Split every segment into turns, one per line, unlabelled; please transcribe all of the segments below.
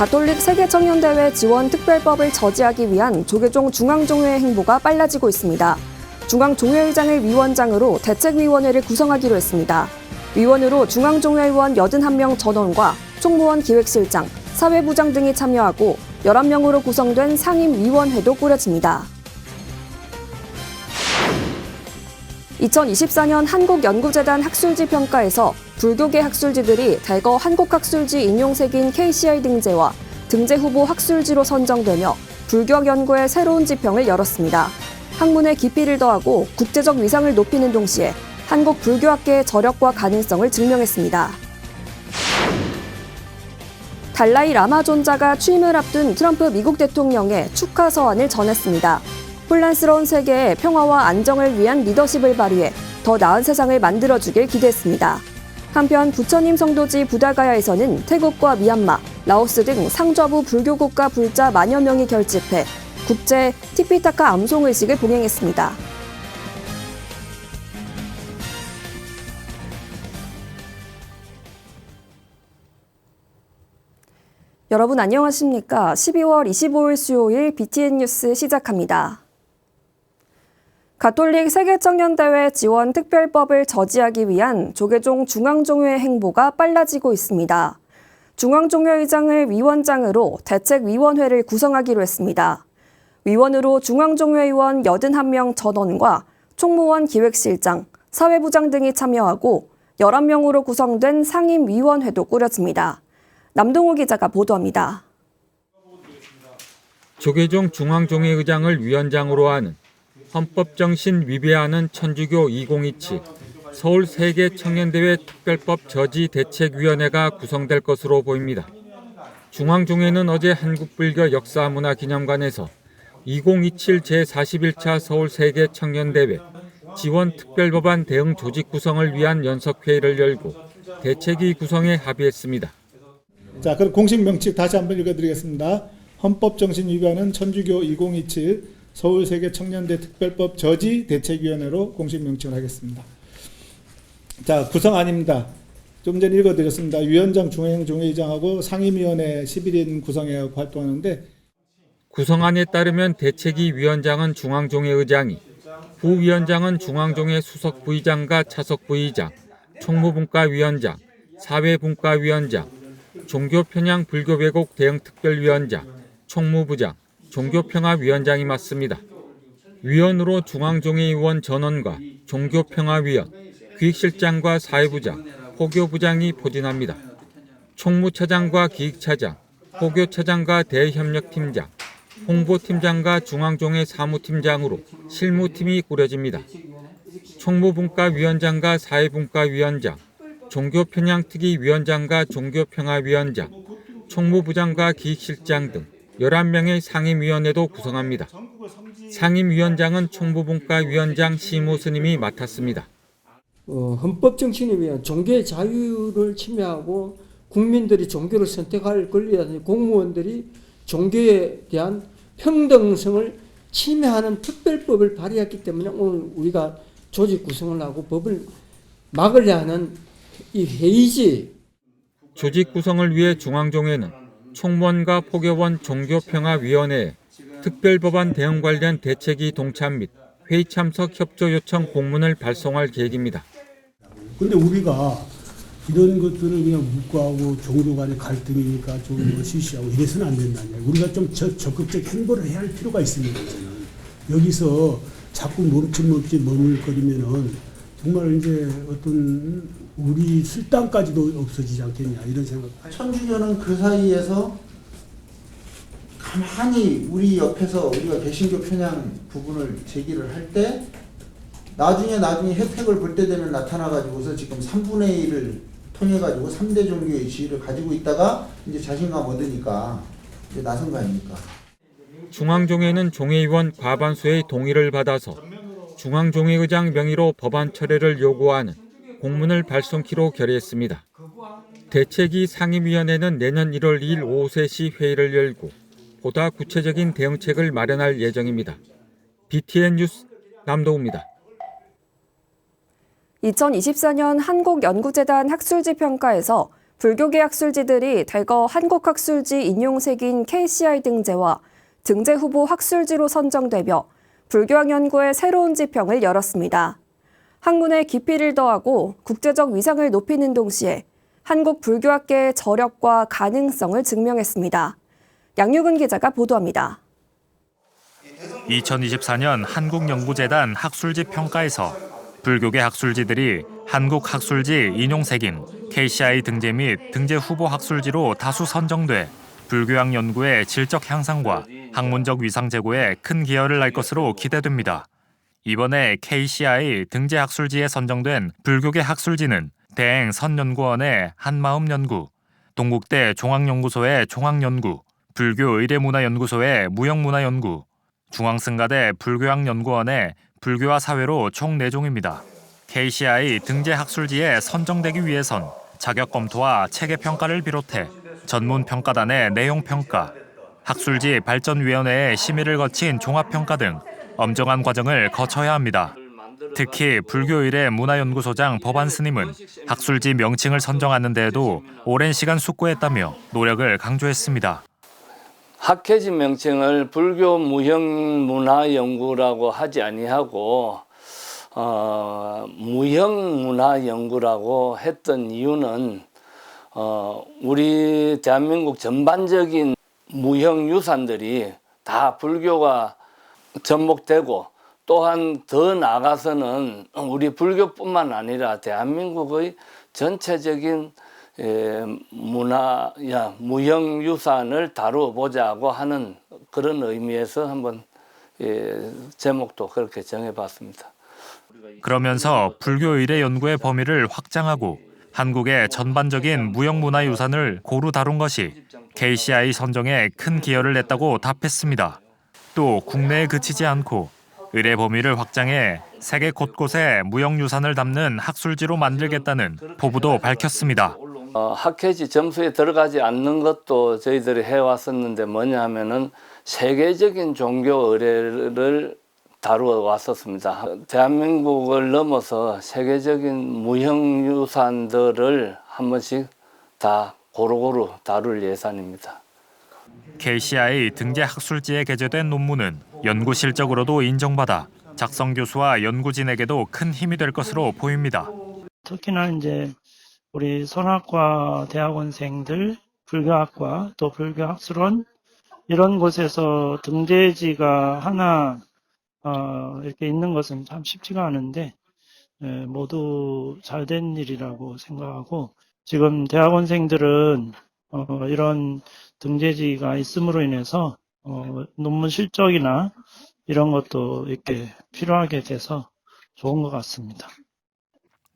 가톨릭 세계청년대회 지원 특별법을 저지하기 위한 조계종 중앙종회의 행보가 빨라지고 있습니다. 중앙종회의장을 위원장으로 대책위원회를 구성하기로 했습니다. 위원으로 중앙종회의원 81명 전원과 총무원 기획실장, 사회부장 등이 참여하고 11명으로 구성된 상임위원회도 꾸려집니다. 2024년 한국연구재단 학술지 평가에서 불교계 학술지들이 대거 한국학술지 인용색인 KCI 등재와 등재 후보 학술지로 선정되며 불교학 연구의 새로운 지평을 열었습니다. 학문의 깊이를 더하고 국제적 위상을 높이는 동시에 한국 불교학계의 저력과 가능성을 증명했습니다. 달라이 라마 존자가 취임을 앞둔 트럼프 미국 대통령에 축하 서한을 전했습니다. 혼란스러운 세계의 평화와 안정을 위한 리더십을 발휘해 더 나은 세상을 만들어주길 기대했습니다. 한편 부처님 성도지 부다가야에서는 태국과 미얀마, 라오스 등 상좌부 불교국가 불자 만여 명이 결집해 국제 티피타카 암송의식을 봉행했습니다. 여러분 안녕하십니까? 12월 25일 수요일 BTN 뉴스 시작합니다. 가톨릭 세계청년대회 지원 특별법을 저지하기 위한 조계종 중앙종회의 행보가 빨라지고 있습니다. 중앙종회의장을 위원장으로 대책위원회를 구성하기로 했습니다. 위원으로 중앙종회의원 81명 전원과 총무원 기획실장, 사회부장 등이 참여하고 11명으로 구성된 상임위원회도 꾸려집니다. 남동호 기자가 보도합니다.
조계종 중앙종회의장을 위원장으로 하는 헌법정신 위배하는 천주교 2027 서울 세계청년대회 특별법 저지 대책위원회가 구성될 것으로 보입니다. 중앙종회는 어제 한국불교 역사문화기념관에서 2027 제41차 서울 세계청년대회 지원 특별법안 대응 조직 구성을 위한 연석회의를 열고 대책위 구성에 합의했습니다.
자, 그럼 공식 명칭 다시 한번 읽어드리겠습니다. 헌법정신 위반은 천주교 2027 서울세계청년대 특별법 저지 대책위원회로 공식 명칭을 하겠습니다. 자, 구성안입니다. 좀 전에 읽어드렸습니다. 위원장, 중앙종회의장하고 상임위원회 11인 구성해 활동하는데
구성안에 따르면 대책위 위원장은 중앙종회의장이, 부위원장은 중앙종회 수석 부의장과 차석 부의장, 총무분과위원장, 사회분과위원장, 종교편향 불교 왜곡 대응 특별위원장, 총무부장, 종교평화위원장이 맡습니다. 위원으로 중앙종회의원 전원과 종교평화위원, 기획실장과 사회부장, 포교부장이 포진합니다. 총무차장과 기획차장, 포교차장과 대협력팀장, 홍보팀장과 중앙종회 사무팀장으로 실무팀이 꾸려집니다. 총무분과위원장과 사회분과위원장, 종교편향특위위원장과 종교평화위원장, 총무부장과 기획실장 등 11명의 상임위원회도 구성합니다. 상임위원장은 총무분과위원장 시모 스님이 맡았습니다.
헌법 정신에 의한 종교의 자유를 침해하고 국민들이 종교를 선택할 권리라든지 공무원들이 종교에 대한 평등성을 침해하는 특별법을 발의했기 때문에 오늘 우리가 조직 구성을 하고 법을 막으려 하는 이 회의지.
조직 구성을 위해 중앙종회는 총무원과 포교원 종교평화위원회에 특별법안 대응 관련 대책위 동참 및 회의 참석 협조 요청 공문을 발송할 계획입니다.
그런데 우리가 이런 것들을 그냥 묵과하고 종교 간의 갈등이니까 좀 시시하고 이래서는 안 된다냐. 우리가 좀 적극적 행보를 해야 할 필요가 있습니다. 저는. 여기서 자꾸 멈칫멈칫 머물거리면은 정말 이제 어떤 우리 술당까지도 없어지지 않겠냐 이런 생각.
천주교는 그 사이에서 가만히 우리 옆에서 우리가 개신교 편향 부분을 제기를 할 때 나중에 혜택을 볼 때 되면 나타나가지고서 지금 3분의 1을 통해가지고 3대 종교의 지위를 가지고 있다가 이제 자신감 얻으니까 이제 나선 거 아닙니까?
중앙종회는 종회의원 과반수의 동의를 받아서 중앙종회의장 명의로 법안 철회를 요구하는 공문을 발송키로 결의했습니다. 대책위 상임위원회는 내년 1월 2일 오후 3시 회의를 열고 보다 구체적인 대응책을 마련할 예정입니다. BTN 뉴스 남도우입니다.
2024년 한국연구재단 학술지 평가에서 불교계 학술지들이 대거 한국학술지 인용색인 KCI 등재와 등재 후보 학술지로 선정되며 불교학 연구의 새로운 지평을 열었습니다. 학문의 깊이를 더하고 국제적 위상을 높이는 동시에 한국 불교학계의 저력과 가능성을 증명했습니다. 양유근 기자가 보도합니다.
2024년 한국연구재단 학술지 평가에서 불교계 학술지들이 한국 학술지 인용색인 KCI 등재 및 등재 후보 학술지로 다수 선정돼 불교학 연구의 질적 향상과 학문적 위상 제고에 큰 기여를 할 것으로 기대됩니다. 이번에 KCI 등재 학술지에 선정된 불교계 학술지는 대행 선연구원의 한마음연구, 동국대 종학연구소의 종학연구, 불교의례문화연구소의 무형문화연구, 중앙승가대 불교학연구원의 불교와 사회로 총 4종입니다. KCI 등재 학술지에 선정되기 위해선 자격 검토와 체계 평가를 비롯해 전문 평가단의 내용 평가, 학술지 발전위원회의 심의를 거친 종합평가 등 엄정한 과정을 거쳐야 합니다. 특히 불교의례문화연구소장 법안 스님은 학술지 명칭을 선정하는 데에도 오랜 시간 숙고했다며 노력을 강조했습니다.
학회지 명칭을 불교 무형문화연구라고 하지 아니하고 무형문화연구라고 했던 이유는 우리 대한민국 전반적인 무형유산들이 다 불교가 접목되고 또한 더 나아가서는 우리 불교뿐만 아니라 대한민국의 전체적인 무형유산을 다루어보자고 하는 그런 의미에서 한번 제목도 그렇게 정해봤습니다.
그러면서 불교의례 연구의 범위를 확장하고 한국의 전반적인 무형문화유산을 고루 다룬 것이 KCI 선정에 큰 기여를 했다고 답했습니다. 또 국내에 그치지 않고 의례 범위를 확장해 세계 곳곳에 무형유산을 담는 학술지로 만들겠다는 포부도 밝혔습니다.
학회지 점수에 들어가지 않는 것도 저희들이 해왔었는데 뭐냐 하면은 세계적인 종교 의례를 다루어 왔었습니다. 대한민국을 넘어서 세계적인 무형유산들을 한 번씩 다 고루고루 다룰 예산입니다.
KCI 등재 학술지에 게재된 논문은 연구 실적으로도 인정받아 작성 교수와 연구진에게도 큰 힘이 될 것으로 보입니다.
특히나 이제 우리 선학과 대학원생들, 불교학과 또 불교학술원 이런 곳에서 등재지가 하나 이렇게 있는 것은 참 쉽지가 않은데 모두 잘된 일이라고 생각하고 지금 대학원생들은 이런 등재지가 있음으로 인해서 논문 실적이나 이런 것도 이렇게 필요하게 돼서 좋은 것 같습니다.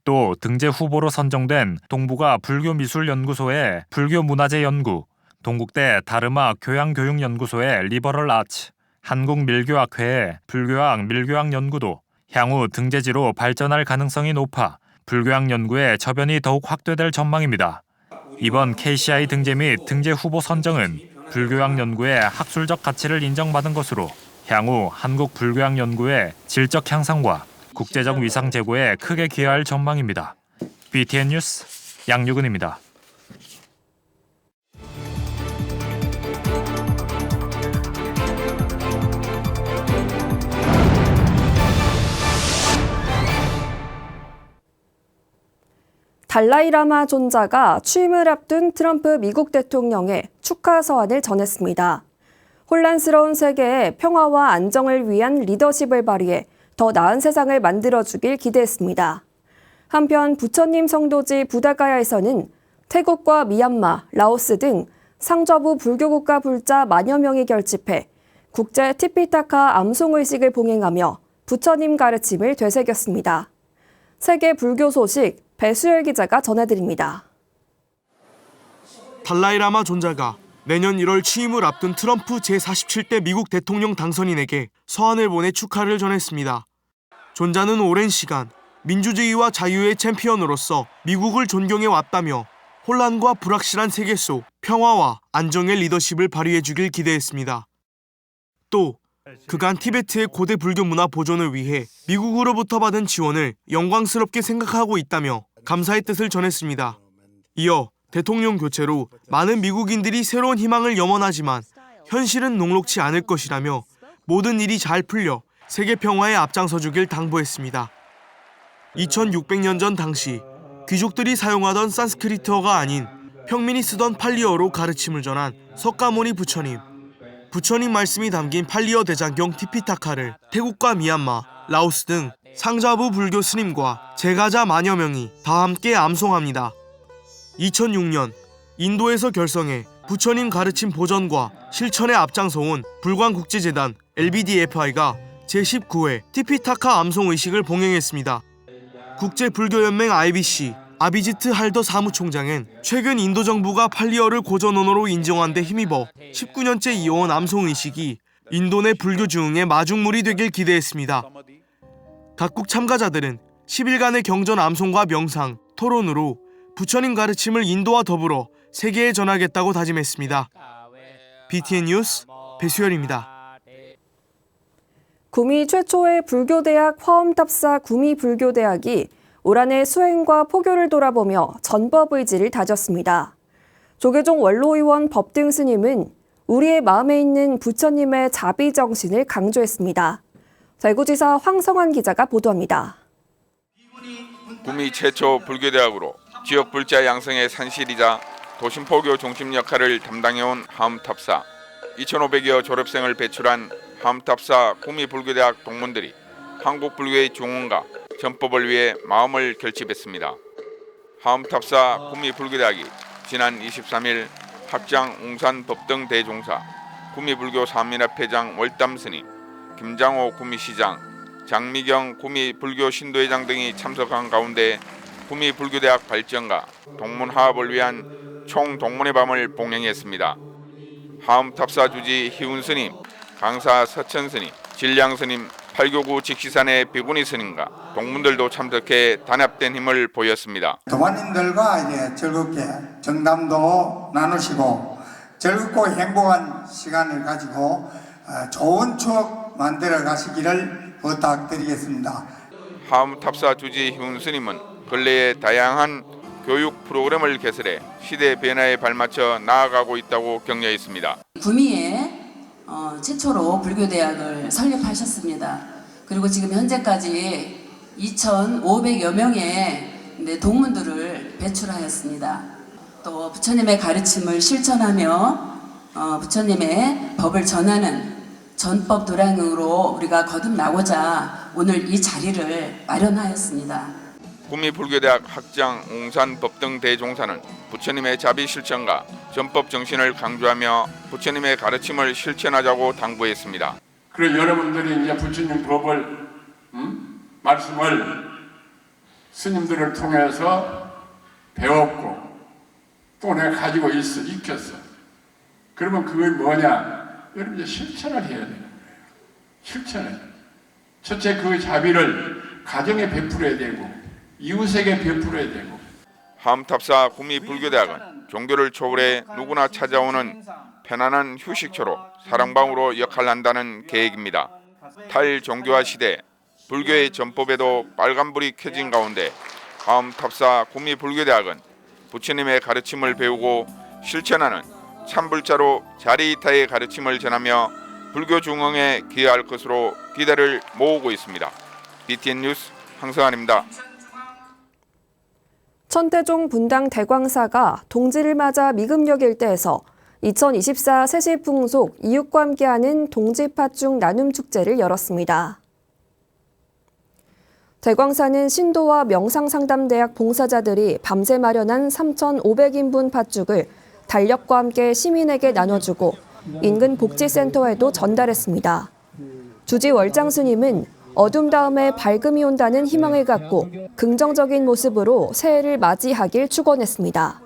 또 등재 후보로 선정된 동북아 불교미술연구소의 불교문화재 연구, 동국대 다르마 교양교육연구소의 리버럴 아츠, 한국밀교학회의 불교학 밀교학 연구도 향후 등재지로 발전할 가능성이 높아 불교학 연구의 저변이 더욱 확대될 전망입니다. 이번 KCI 등재 및 등재 후보 선정은 불교학 연구의 학술적 가치를 인정받은 것으로 향후 한국 불교학 연구의 질적 향상과 국제적 위상 제고에 크게 기여할 전망입니다. BTN 뉴스 양유근입니다.
달라이 라마 존자가 취임을 앞둔 트럼프 미국 대통령에 축하 서한을 전했습니다. 혼란스러운 세계에 평화와 안정을 위한 리더십을 발휘해 더 나은 세상을 만들어주길 기대했습니다. 한편 부처님 성도지 부다가야에서는 태국과 미얀마, 라오스 등 상저부 불교국가 불자 만여 명이 결집해 국제 티피타카 암송의식을 봉행하며 부처님 가르침을 되새겼습니다. 세계 불교 소식 배수열 기자가 전해드립니다.
달라이 라마 존자가 내년 1월 취임을 앞둔 트럼프 제47대 미국 대통령 당선인에게 서한을 보내 축하를 전했습니다. 존자는 오랜 시간 민주주의와 자유의 챔피언으로서 미국을 존경해 왔다며 혼란과 불확실한 세계 속 평화와 안정의 리더십을 발휘해 주길 기대했습니다. 또 그간 티베트의 고대 불교 문화 보존을 위해 미국으로부터 받은 지원을 영광스럽게 생각하고 있다며 감사의 뜻을 전했습니다. 이어 대통령 교체로 많은 미국인들이 새로운 희망을 염원하지만 현실은 녹록지 않을 것이라며 모든 일이 잘 풀려 세계 평화에 앞장서주길 당부했습니다. 2600년 전 당시 귀족들이 사용하던 산스크리트어가 아닌 평민이 쓰던 팔리어로 가르침을 전한 석가모니 부처님. 부처님 말씀이 담긴 팔리어 대장경 티피타카를 태국과 미얀마, 라오스 등 상자부 불교 스님과 제가자 만여 명이 다 함께 암송합니다. 2006년 인도에서 결성해 부처님 가르침 보전과 실천에 앞장서온 불광국제재단 LBDFI가 제19회 티피타카 암송 의식을 봉행했습니다. 국제불교연맹 IBC 아비지트 할더 사무총장은 최근 인도 정부가 팔리어를 고전 언어로 인정한 데 힘입어 19년째 이어온 암송 의식이 인도 내 불교 중흥의 마중물이 되길 기대했습니다. 각국 참가자들은 10일간의 경전 암송과 명상, 토론으로 부처님 가르침을 인도와 더불어 세계에 전하겠다고 다짐했습니다. BTN 뉴스 배수열입니다.
구미 최초의 불교대학 화엄탑사 구미불교대학이 올 한해 수행과 포교를 돌아보며 전법의지를 다졌습니다. 조계종 원로의원 법등 스님은 우리의 마음에 있는 부처님의 자비정신을 강조했습니다. 대구지사 황성환 기자가 보도합니다.
구미 최초 불교대학으로 지역 불자 양성의 산실이자 도심포교 중심 역할을 담당해온 화엄탑사 2,500여 졸업생을 배출한 화엄탑사 구미불교대학 동문들이 한국 불교의 중흥과 전법을 위해 마음을 결집했습니다. 화엄탑사 구미불교대학이 지난 23일 합장 웅산 법등 대종사, 구미불교 사민협회장 월담스님, 김장호 구미시장, 장미경 구미불교 신도회장 등이 참석한 가운데 구미불교대학 발전과 동문화합을 위한 총동문회 밤을 봉행했습니다. 화엄탑사 주지 희운스님, 강사 서천스님, 진량스님, 팔교구 직시산의 비구니 스님과 동문들도 참석해 단합된 힘을 보였습니다.
도마님들과 이제 즐겁게 정담도 나누시고 즐겁고 행복한 시간을 가지고 좋은 추억 만들어 가시기를 부탁드리겠습니다.
화엄탑사 주지 희운 스님은 근래에 다양한 교육 프로그램을 개설해 시대 변화에 발맞춰 나아가고 있다고 격려했습니다.
구미에 최초로 불교대학을 설립하셨습니다. 그리고 지금 현재까지 2,500여 명의 동문들을 배출하였습니다. 또 부처님의 가르침을 실천하며 부처님의 법을 전하는 전법 도량으로 우리가 거듭나고자 오늘 이 자리를 마련하였습니다.
구미불교대학 학장 웅산 법등 대종사는 부처님의 자비 실천과 전법 정신을 강조하며 부처님의 가르침을 실천하자고 당부했습니다.
그래서 여러분들이 이제 부처님 법을 말씀을 스님들을 통해서 배웠고 또 내가 가지고 익혔어. 그러면 그게 뭐냐? 여러분 이제 실천을 해야 되는 거예요. 실천을. 첫째 그 자비를 가정에 베풀어야 되고 이웃에게 베풀어야 되고.
화엄탑사 구미불교대학은 종교를 초월해 누구나 찾아오는 편안한 휴식처로 사랑방으로 역할한다는 계획입니다. 탈종교화 시대 불교의 전법에도 빨간불이 켜진 가운데 화엄탑사 구미불교대학은 부처님의 가르침을 배우고 실천하는 참불자로 자리이타의 가르침을 전하며 불교 중흥에 기여할 것으로 기대를 모으고 있습니다. BTN 뉴스 황성환입니다.
천태종 분당 대광사가 동지를 맞아 미금역 일대에서 2024 세시풍속 이웃과 함께하는 동지팥죽 나눔축제를 열었습니다. 대광사는 신도와 명상상담대학 봉사자들이 밤새 마련한 3,500인분 팥죽을 달력과 함께 시민에게 나눠주고 인근 복지센터에도 전달했습니다. 주지 월장 스님은 어둠 다음에 밝음이 온다는 희망을 갖고 긍정적인 모습으로 새해를 맞이하길 축원했습니다.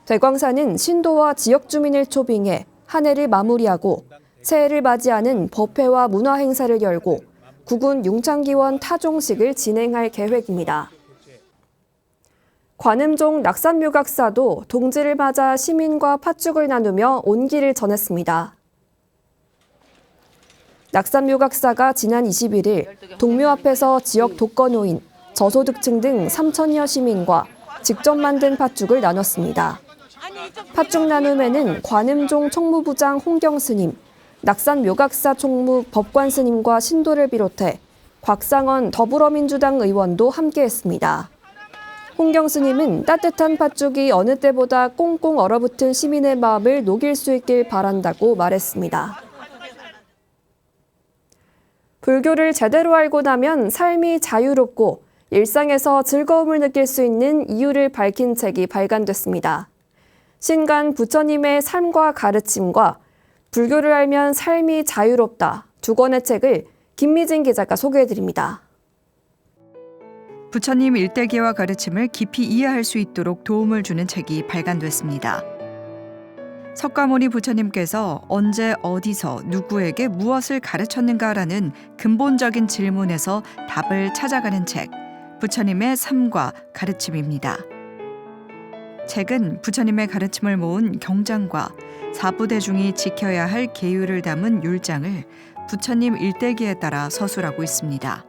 대광사는 신도와 지역 주민을 초빙해 한 해를 마무리하고 새해를 맞이하는 법회와 문화 행사를 열고 구군 융창기원 타종식을 진행할 계획입니다. 관음종 낙산묘각사도 동지를 맞아 시민과 팥죽을 나누며 온기를 전했습니다. 낙산묘각사가 지난 21일 동묘 앞에서 지역 독거노인, 저소득층 등 3,000여 시민과 직접 만든 팥죽을 나눴습니다. 팥죽 나눔에는 관음종 총무부장 홍경스님, 낙산 묘각사 총무 법관스님과 신도를 비롯해 곽상원 더불어민주당 의원도 함께했습니다. 홍경스님은 따뜻한 팥죽이 어느 때보다 꽁꽁 얼어붙은 시민의 마음을 녹일 수 있길 바란다고 말했습니다. 불교를 제대로 알고 나면 삶이 자유롭고 일상에서 즐거움을 느낄 수 있는 이유를 밝힌 책이 발간됐습니다. 신간 부처님의 삶과 가르침과 불교를 알면 삶이 자유롭다 두 권의 책을 김미진 기자가 소개해드립니다.
부처님 일대기와 가르침을 깊이 이해할 수 있도록 도움을 주는 책이 발간됐습니다. 석가모니 부처님께서 언제 어디서 누구에게 무엇을 가르쳤는가라는 근본적인 질문에서 답을 찾아가는 책, 부처님의 삶과 가르침입니다. 책은 부처님의 가르침을 모은 경장과 사부대중이 지켜야 할 계율을 담은 율장을 부처님 일대기에 따라 서술하고 있습니다.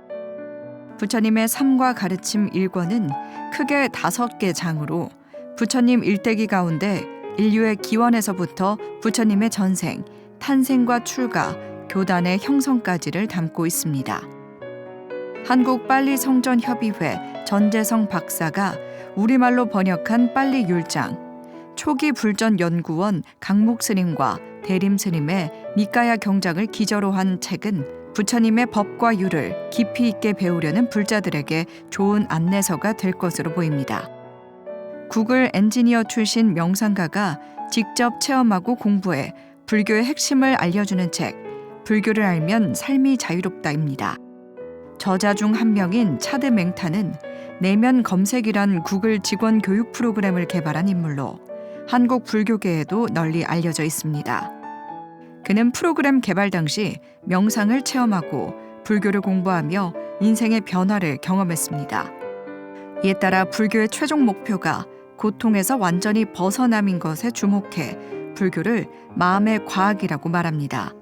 부처님의 삶과 가르침 1권은 크게 5개 장으로 부처님 일대기 가운데 인류의 기원에서부터 부처님의 전생, 탄생과 출가, 교단의 형성까지를 담고 있습니다. 한국빨리성전협의회 전재성 박사가 우리말로 번역한 빨리율장, 초기 불전연구원 강목스님과 대림스님의 니까야 경장을 기저로 한 책은 부처님의 법과 율을 깊이 있게 배우려는 불자들에게 좋은 안내서가 될 것으로 보입니다. 구글 엔지니어 출신 명상가가 직접 체험하고 공부해 불교의 핵심을 알려주는 책, 불교를 알면 삶이 자유롭다입니다. 저자 중 한 명인 차드 맹타는 내면 검색이란 구글 직원 교육 프로그램을 개발한 인물로 한국 불교계에도 널리 알려져 있습니다. 그는 프로그램 개발 당시 명상을 체험하고 불교를 공부하며 인생의 변화를 경험했습니다. 이에 따라 불교의 최종 목표가 고통에서 완전히 벗어남인 것에 주목해 불교를 마음의 과학이라고 말합니다.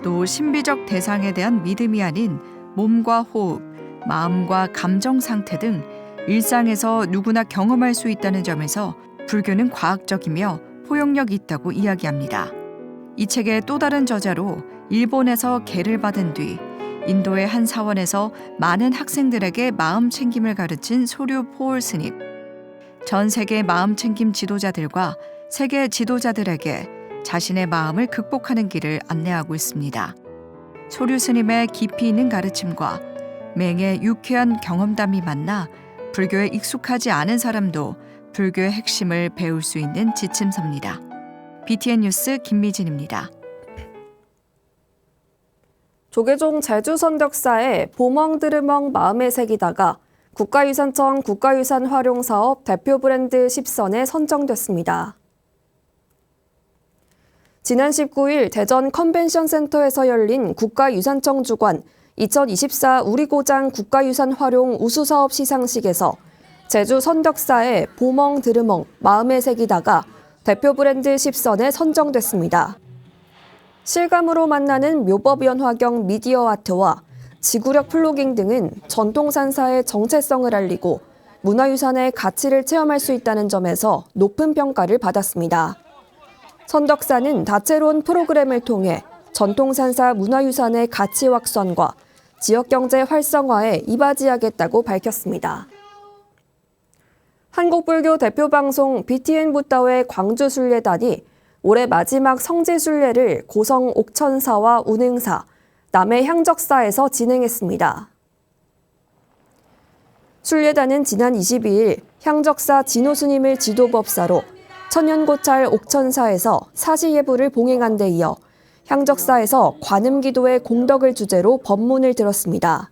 또 신비적 대상에 대한 믿음이 아닌 몸과 호흡, 마음과 감정 상태 등 일상에서 누구나 경험할 수 있다는 점에서 불교는 과학적이며 포용력이 있다고 이야기합니다. 이 책의 또 다른 저자로 일본에서 계를 받은 뒤 인도의 한 사원에서 많은 학생들에게 마음 챙김을 가르친 소류 포올 스님, 전 세계 마음 챙김 지도자들과 세계 지도자들에게 자신의 마음을 극복하는 길을 안내하고 있습니다. 소류 스님의 깊이 있는 가르침과 맹의 유쾌한 경험담이 만나 불교에 익숙하지 않은 사람도 불교의 핵심을 배울 수 있는 지침서입니다. BTN 뉴스 김미진입니다.
조계종 제주선덕사의 보멍드르멍 마음에 새기다가 국가유산청 국가유산 활용사업 대표 브랜드 10선에 선정됐습니다. 지난 19일 대전 컨벤션센터에서 열린 국가유산청 주관 2024 우리고장 국가유산 활용 우수사업 시상식에서 제주 선덕사의 보멍드르멍 마음에 새기다가 대표 브랜드 10선에 선정됐습니다. 실감으로 만나는 묘법연화경 미디어 아트와 지구력 플로깅 등은 전통산사의 정체성을 알리고 문화유산의 가치를 체험할 수 있다는 점에서 높은 평가를 받았습니다. 선덕사는 다채로운 프로그램을 통해 전통산사 문화유산의 가치 확산과 지역경제 활성화에 이바지하겠다고 밝혔습니다. 한국불교 대표방송 BTN 부따오의 광주순례단이 올해 마지막 성지순례를 고성 옥천사와 운흥사, 남해 향적사에서 진행했습니다. 순례단은 지난 22일 향적사 진호 스님을 지도법사로 천연고찰 옥천사에서 사시예불을 봉행한 데 이어 향적사에서 관음기도의 공덕을 주제로 법문을 들었습니다.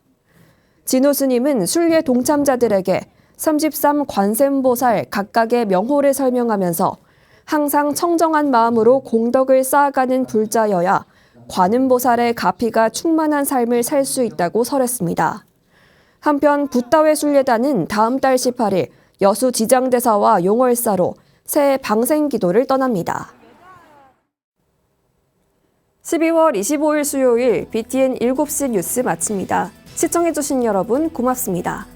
진호 스님은 순례 동참자들에게 33 관세음보살 각각의 명호를 설명하면서 항상 청정한 마음으로 공덕을 쌓아가는 불자여야 관음보살의 가피가 충만한 삶을 살 수 있다고 설했습니다. 한편 부따회 순례단은 다음 달 18일 여수 지장대사와 용월사로 새해 방생기도를 떠납니다. 12월 25일 수요일 BTN 7시 뉴스 마칩니다. 시청해주신 여러분 고맙습니다.